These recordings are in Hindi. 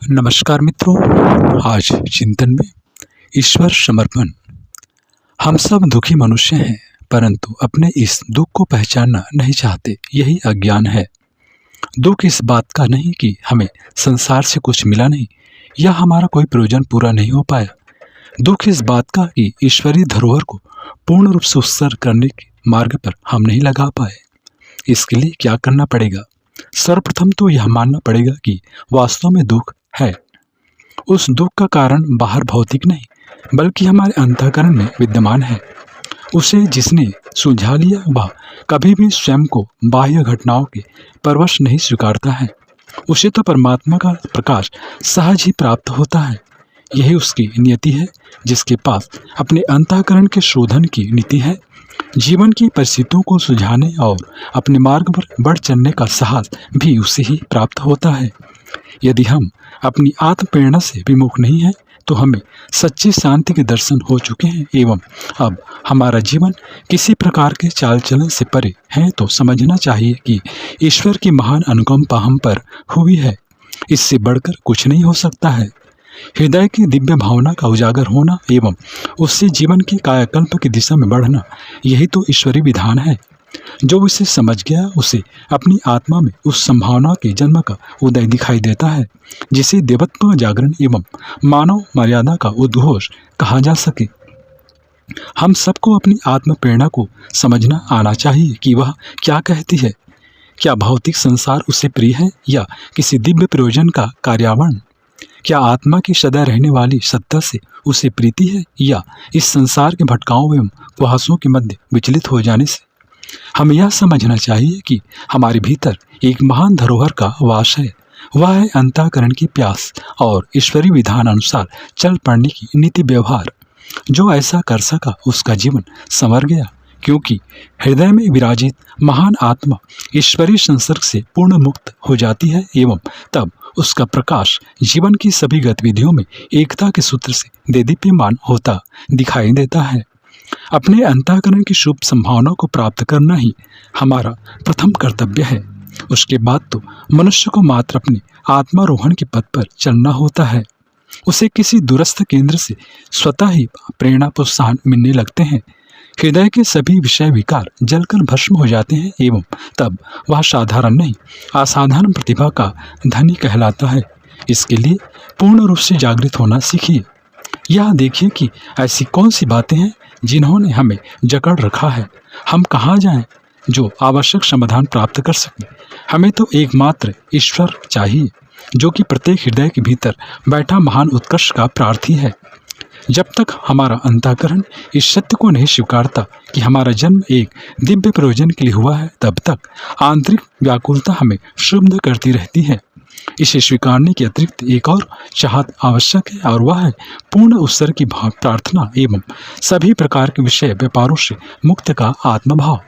नमस्कार मित्रों। आज चिंतन में ईश्वर समर्पण। हम सब दुखी मनुष्य हैं, परंतु अपने इस दुख को पहचानना नहीं चाहते, यही अज्ञान है। दुख इस बात का नहीं कि हमें संसार से कुछ मिला नहीं या हमारा कोई प्रयोजन पूरा नहीं हो पाया। दुख इस बात का कि ईश्वरीय धरोहर को पूर्ण रूप से उत्सर्ग करने के मार्ग पर हम नहीं लगा पाए। इसके लिए क्या करना पड़ेगा? सर्वप्रथम तो यह मानना पड़ेगा कि वास्तव में दुख है। उस दुख का कारण बाहर भौतिक नहीं, बल्कि हमारे अंतःकरण में विद्यमान है। उसे जिसने सुलझा लिया वह कभी भी स्वयं को बाह्य घटनाओं के परवश नहीं स्वीकारता है। उसे तो परमात्मा का प्रकाश सहज ही प्राप्त होता है। यही उसकी नियति है, जिसके पास अपने अंतःकरण के शोधन की नीति है। जीवन की परिस्थितियों को सुलझाने और अपने मार्ग पर बढ़ चलने का साहस भी उसे ही प्राप्त होता है। यदि हम अपनी आत्म प्रेरणा से विमुख नहीं हैं, तो हमें सच्ची शांति के दर्शन हो चुके हैं एवं अब हमारा जीवन किसी प्रकार के चाल चलन से परे है, तो समझना चाहिए कि ईश्वर की महान अनुकंपा हम पर हुई है। इससे बढ़कर कुछ नहीं हो सकता है। हृदय की दिव्य भावना का उजागर होना एवं उससे जीवन के कायाकल्प की दिशा में बढ़ना, यही तो ईश्वरीय विधान है। जो उसे समझ गया, उसे अपनी आत्मा में उस संभावना के जन्म का उदय दिखाई देता है, जिसे देवत्व जागरण एवं मानव मर्यादा का उद्घोष कहा जा सके। हम सबको अपनी आत्म प्रेरणा को समझना आना चाहिए कि वह क्या कहती है। क्या भौतिक संसार उसे प्रिय है या किसी दिव्य प्रयोजन का कार्यावरण? क्या आत्मा की सदा रहने वाली सत्ता से उसे प्रीति है या इस संसार के भटकाओं एवं कुहासों के मध्य विचलित हो जाने से? हमें यह समझना चाहिए कि हमारे भीतर एक महान धरोहर का वास है। वह है अंतःकरण की प्यास और ईश्वरीय विधान अनुसार चल पड़ने की नीति व्यवहार। जो ऐसा कर सका उसका जीवन संवर गया, क्योंकि हृदय में विराजित महान आत्मा ईश्वरीय संसर्ग से पूर्ण मुक्त हो जाती है एवं तब उसका प्रकाश जीवन की सभी गतिविधियों में एकता के सूत्र से देदीप्यमान होता दिखाई देता है। अपने अंतःकरण की शुभ संभावना को प्राप्त करना ही हमारा प्रथम कर्तव्य है। उसके बाद तो मनुष्य को मात्र अपने आत्मारोहण के पथ पर चलना होता है। उसे किसी दूरस्थ केंद्र से स्वतः ही प्रेरणा प्रोत्साहन मिलने लगते हैं। हृदय के सभी विषय विकार जलकर भस्म हो जाते हैं एवं तब वह साधारण नहीं, असाधारण प्रतिभा का धनी कहलाता है। इसके लिए पूर्ण रूप से जागृत होना सीखिए। यह देखिए कि ऐसी कौन सी बातें हैं जिन्होंने हमें जकड़ रखा है। हम कहाँ जाएं जो आवश्यक समाधान प्राप्त कर सकें? हमें तो एकमात्र ईश्वर चाहिए, जो कि प्रत्येक हृदय के भीतर बैठा महान उत्कर्ष का प्रार्थी है। जब तक हमारा अंतःकरण इस सत्य को नहीं स्वीकारता कि हमारा जन्म एक दिव्य प्रयोजन के लिए हुआ है, तब तक आंतरिक व्याकुलता हमें क्षुब्ध करती रहती है। इसे स्वीकारने के अतिरिक्त एक और चाहत आवश्यक है, और वह है पूर्ण उत्सर्ग की प्रार्थना एवं सभी प्रकार के विषय व्यापारों से मुक्त का आत्मभाव।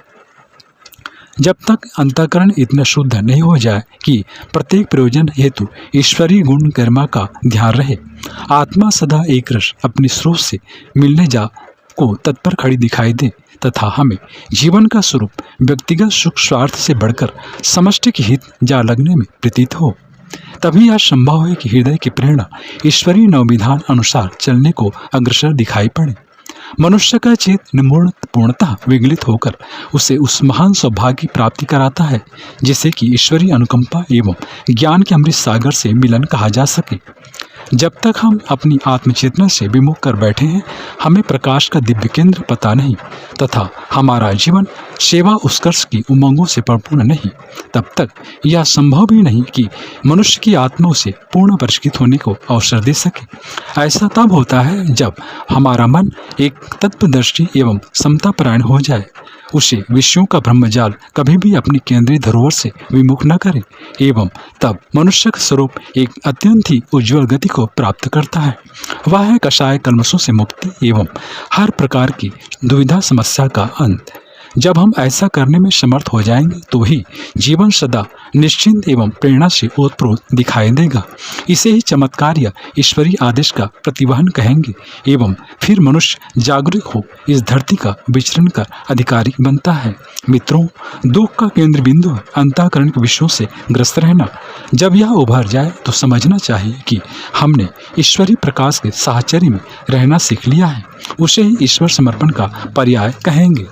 जब तक अंतःकरण इतना शुद्ध नहीं हो जाए कि प्रत्येक प्रयोजन हेतु ईश्वरीय गुण कर्मा का ध्यान रहे, आत्मा सदा एक रस अपने स्रोत से मिलने जा को तत्पर खड़ी दिखाई दे तथा हमें जीवन का स्वरूप व्यक्तिगत सुख स्वार्थ से बढ़कर समष्टि के हित जा लगने में प्रतीत हो, तभी यह संभव है कि हृदय की प्रेरणा ईश्वरीय नवविधान अनुसार चलने को अग्रसर दिखाई पड़े। मनुष्य का चेत निमूर्ण पूर्णतः विगलित होकर उसे उस महान सौभाग्य की प्राप्ति कराता है, जिसे कि ईश्वरीय अनुकंपा एवं ज्ञान के अमृत सागर से मिलन कहा जा सके। जब तक हम अपनी आत्मचेतना से विमुख कर बैठे हैं, हमें प्रकाश का दिव्य केंद्र पता नहीं तथा हमारा जीवन सेवा उत्कर्ष की उमंगों से परिपूर्ण नहीं, तब तक यह संभव भी नहीं कि मनुष्य की आत्मा उसे पूर्ण परिष्कृत होने को अवसर दे सके। ऐसा तब होता है जब हमारा मन एक तत्वदर्शी एवं समतापरायण हो जाए। उसे विषयों का ब्रह्मजाल कभी भी अपनी केंद्रीय धरोहर से विमुख न करे एवं तब मनुष्य का स्वरूप एक अत्यंत ही उज्ज्वल गति को प्राप्त करता है। वह है कषाय कल्मशों से मुक्ति एवं हर प्रकार की दुविधा समस्या का अंत। जब हम ऐसा करने में समर्थ हो जाएंगे तो ही जीवन सदा निश्चिंत एवं प्रेरणा से ओतप्रोत दिखाई देगा। इसे ही चमत्कार या ईश्वरीय आदेश का प्रतिवहन कहेंगे एवं फिर मनुष्य जागरूक हो इस धरती का विचरण कर अधिकारी बनता है। मित्रों, दुख का केंद्र बिंदु अंतःकरण के विषयों से ग्रस्त रहना। जब यह उभर जाए तो समझना चाहिए कि हमने ईश्वरीय प्रकाश के साहचर्य में रहना सीख लिया है। उसे ही ईश्वर समर्पण का पर्याय कहेंगे।